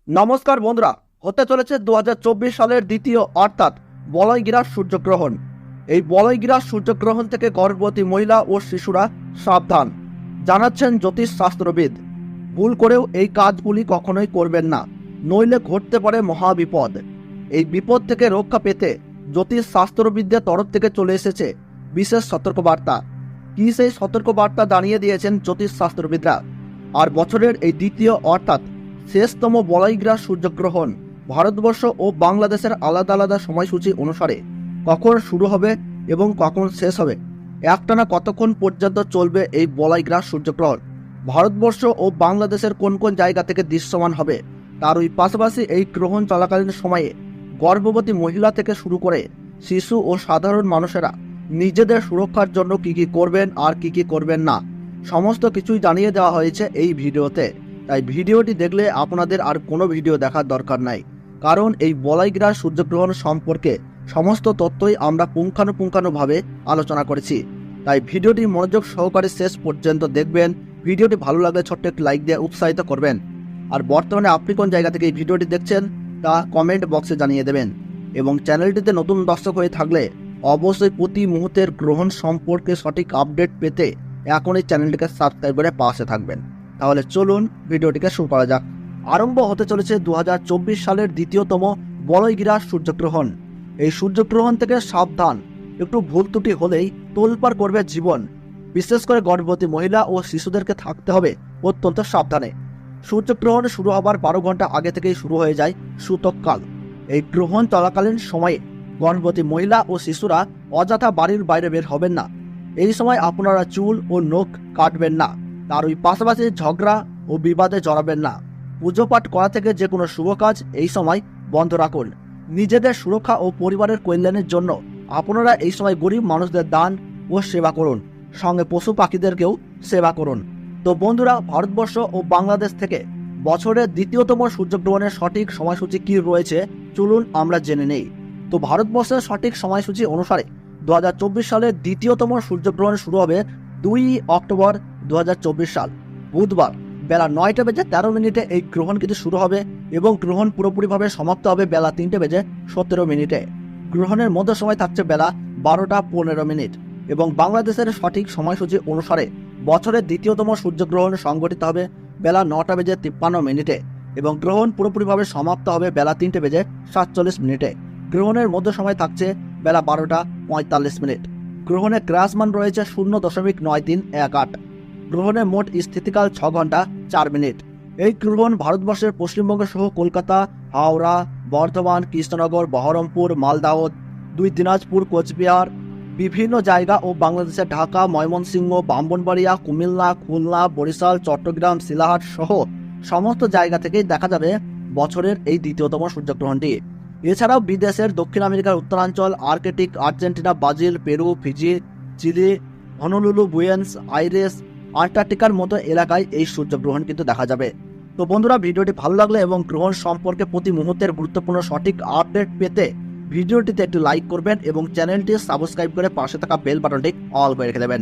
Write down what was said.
নমস্কার বন্ধুরা, হতে চলেছে 2024 সালের দ্বিতীয় অর্থাৎ বলয়গ্রাস সূর্যগ্রহণ। এই বলয়গ্রাস সূর্যগ্রহণ থেকে গর্ভবতী মহিলা ও শিশুরা সাবধান, জানাচ্ছেন জ্যোতিষ শাস্ত্রবিদ। ভুল করেও এই কাজগুলি কখনোই করবেন না, নইলে ঘটতে পারে মহাবিপদ। এই বিপদ থেকে রক্ষা পেতে জ্যোতিষ শাস্ত্রবিদদের তরফ থেকে চলে এসেছে বিশেষ সতর্কবার্তা। কি সেই সতর্কবার্তা জানিয়ে দিয়েছেন জ্যোতিষ শাস্ত্রবিদরা। আর বছরের এই দ্বিতীয় অর্থাৎ শেষতম বলয়গ্রাস সূর্যগ্রহণ ভারতবর্ষ ও বাংলাদেশের আলাদা আলাদা সময়সূচি অনুসারে কখন শুরু হবে এবং কখন শেষ হবে, একটানা কতক্ষণ পর্যন্ত চলবে এই বলয়গ্রাস সূর্যগ্রহণ, ভারতবর্ষ ও বাংলাদেশের কোন কোন জায়গা থেকে দৃশ্যমান হবে, তার ওই পাশাপাশি এই গ্রহণ চলাকালীন সময়ে গর্ভবতী মহিলা থেকে শুরু করে শিশু ও সাধারণ মানুষেরা নিজেদের সুরক্ষার জন্য কি কি করবেন আর কি কি করবেন না, সমস্ত কিছুই জানিয়ে দেওয়া হয়েছে এই ভিডিওতে। তাই ভিডিওটি দেখলে আপনাদের আর কোনো ভিডিও দেখার দরকার নাই, কারণ এই বলয়গ্রাস সূর্যগ্রহণ সম্পর্কে সমস্ত তথ্যই আমরা পুঙ্খানুপুঙ্খানুভাবে আলোচনা করেছি। তাই ভিডিওটি মনোযোগ সহকারে শেষ পর্যন্ত দেখবেন। ভিডিওটি ভালো লাগলে ছোট্ট একটি লাইক দিয়ে উৎসাহিত করবেন। আর বর্তমানে আপনি কোন জায়গা থেকে এই ভিডিওটি দেখছেন তা কমেন্ট বক্সে জানিয়ে দেবেন। এবং চ্যানেলটিতে নতুন দর্শক হয়ে থাকলে অবশ্যই প্রতি মুহূর্তের গ্রহণ সম্পর্কে সঠিক আপডেট পেতে এখনই চ্যানেলটিকে সাবস্ক্রাইব করে পাশে থাকবেন। তাহলে চলুন ভিডিওটিকে শুরু করা যাক। আরম্ভ হতে চলেছে 2024 সালের দ্বিতীয়তম বলয়গ্রাস সূর্যগ্রহণ। এই সূর্যগ্রহণ থেকে সাবধান, একটু ভুল ত্রুটি হলেই তোলপাড় করবে জীবন। বিশেষ করে গর্ভবতী মহিলা ও শিশুদেরকে থাকতে হবে অত্যন্ত সাবধানে। সূর্যগ্রহণ শুরু হবার 12 ঘন্টা আগে থেকেই শুরু হয়ে যায় সূতককাল। এই গ্রহণ চলাকালীন সময়ে গর্ভবতী মহিলা ও শিশুরা অযথা বাড়ির বাইরে বের হবেন না। এই সময় আপনারা চুল ও নখ কাটবেন না। তার ওই পাশাপাশি ঝগড়া ও বিবাদে জড়াবেন না। পুজো পাঠ করা থেকে যে কোনো শুভ কাজ এই সময় বন্ধ রাখুন। নিজেদের সুরক্ষা ও পরিবারের কল্যাণের জন্য আপনারা এই সময় গরিব মানুষদের দান ও সেবা করুন, সঙ্গে পশু পাখিদেরকেও সেবা করুন। তো বন্ধুরা, ভারতবর্ষ ও বাংলাদেশ থেকে বছরের দ্বিতীয়তম সূর্যগ্রহণের সঠিক সময়সূচি কি রয়েছে চলুন আমরা জেনে নেই। তো ভারতবর্ষের সঠিক সময়সূচি অনুসারে 2024 সালের দ্বিতীয়তম সূর্যগ্রহণ শুরু হবে 2 অক্টোবর 2024 সাল বুধবার বেলা 9টা বেজে 13 মিনিটে এই গ্রহণ কিন্তু শুরু হবে এবং গ্রহণ পুরোপুরিভাবে সমাপ্ত হবে বেলা 3টে বেজে 17 মিনিটে। গ্রহণের মধ্য সময় থাকছে বেলা 12টা 15 মিনিট। এবং বাংলাদেশের সঠিক সময়সূচি অনুসারে বছরের দ্বিতীয়তম সূর্যগ্রহণ সংঘটিত হবে বেলা 9টা বেজে 53 মিনিটে এবং গ্রহণ পুরোপুরিভাবে সমাপ্ত হবে বেলা 3টে বেজে 47 মিনিটে। গ্রহণের মধ্য সময় থাকছে বেলা 12টা 45 মিনিট। গ্রহণের গ্রাসমান রয়েছে 0.9318। গ্রহণের মোট স্থিতিকাল 6 ঘন্টা 4 মিনিট। এই গ্রহণ ভারতবর্ষের পশ্চিমবঙ্গ সহ কলকাতা, হাওড়া, বর্ধমান, কৃষ্ণনগর, বহরমপুর, মালদাহ, 2 দিনাজপুর, কোচবিহার, বিভিন্ন জায়গা ও বাংলাদেশের ঢাকা, ময়মনসিংহ, ব্রাহ্মণবাড়িয়া, কুমিল্লা, খুলনা, বরিশাল, চট্টগ্রাম, শিলাহাট সহ সমস্ত জায়গা থেকেই দেখা যাবে বছরের এই দ্বিতীয়তম সূর্যগ্রহণটি। এছাড়াও বিদেশের দক্ষিণ আমেরিকার উত্তরাঞ্চল, Arctic, Argentina, Brazil, Peru, Fiji, Chile, Honolulu, Buenos Aires, আন্টার্কটিকার মতো এলাকায় এই সূর্যগ্রহণ কিন্তু দেখা যাবে। তো বন্ধুরা, ভিডিওটি ভালো লাগলে এবং গ্রহণ সম্পর্কে প্রতি মুহূর্তের গুরুত্বপূর্ণ সঠিক আপডেট পেতে ভিডিওটিতে একটু লাইক করবেন এবং চ্যানেলটি সাবস্ক্রাইব করে পাশে থাকা বেল বাটনটি অল করে রেখে দেবেন।